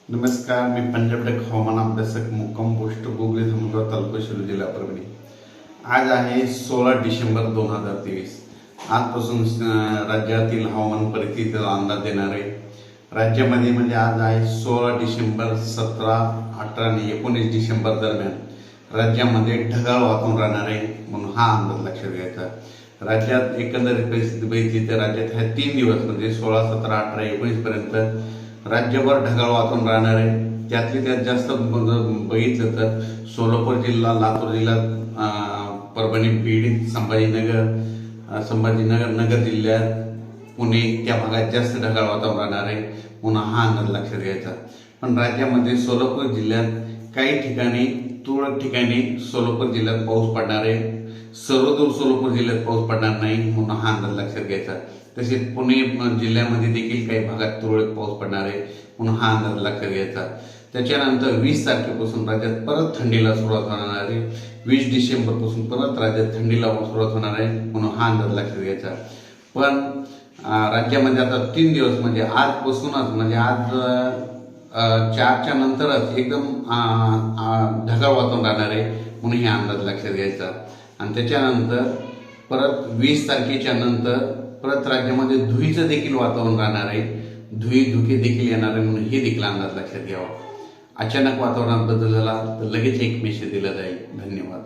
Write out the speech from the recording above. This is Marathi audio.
नमस्कार, मी पंजाब टेक हवामान अभ्यासक मुक्काम पोस्ट गोगले धामणगाव तालुका शिरूर जिल्हा परभणी। आज आहे 16 डिसेंबर 2023। आजपासून राज्यातील हवामान परिस्थितीचा अंदाज देणार आहे। राज्यामध्ये म्हणजे आज आहे 16 डिसेंबर, 17, 18 आणि 19 डिसेंबर दरम्यान राज्यामध्ये ढगाळ वातावरण राहणार आहे, म्हणून हा अंदाज लक्षात घ्यायचा। राज्यात एकंदरीत परिस्थिती बघितली तर राज्यात ह्या 3 दिवस म्हणजे 16, 17, 18, 19 पर्यंत राज्यभर ढगाळ वातावरण राहणार आहे। त्यातले त्यात जास्त बघितलं तर सोलापूर जिल्हा, लातूर जिल्हा, परभणी, बीड, संभाजीनगर नगर जिल्ह्यात, पुणे त्या भागात जास्त ढगाळ वातावरण राहणार आहे, म्हणून हा अंदाज लक्षात घ्यायचा। पण राज्यामध्ये सोलापूर जिल्ह्यात काही ठिकाणी, तुरळक ठिकाणी सोलापूर जिल्ह्यात पाऊस पडणार आहे, सर्वदूर सोलापूर जिल्ह्यात पाऊस पडणार नाही, म्हणून हा अंदाज लक्षात घ्यायचा। तसेच पुणे जिल्ह्यामध्ये देखील काही भागात तुरळक पाऊस पडणार आहे, म्हणून हा अंदाज लक्षात घ्यायचा। त्याच्यानंतर 20 तारखेपासून राज्यात परत थंडीला सुरुवात होणार आहे। 20 डिसेंबर पासून परत राज्यात थंडीला सुरुवात होणार आहे, म्हणून हा अंदाज लक्षात घ्यायचा। पण राज्यामध्ये आता 3 दिवस म्हणजे आजपासूनच, म्हणजे आज 4च्या नंतरच एकदम ढगाळ वातावरण राहणार आहे, म्हणून हे अंदाज लक्षात घ्यायचा। आणि त्याच्यानंतर परत 20 तारखेच्या नंतर परत राज्यामध्ये धुळीचं देखील वातावरण राहणार आहे, धुके देखील येणार आहे, म्हणून हे देखील अंदाज लक्षात घ्यावा। अचानक वातावरणात बदल झाला तर लगेच एक मेसेज दिला जाईल। धन्यवाद।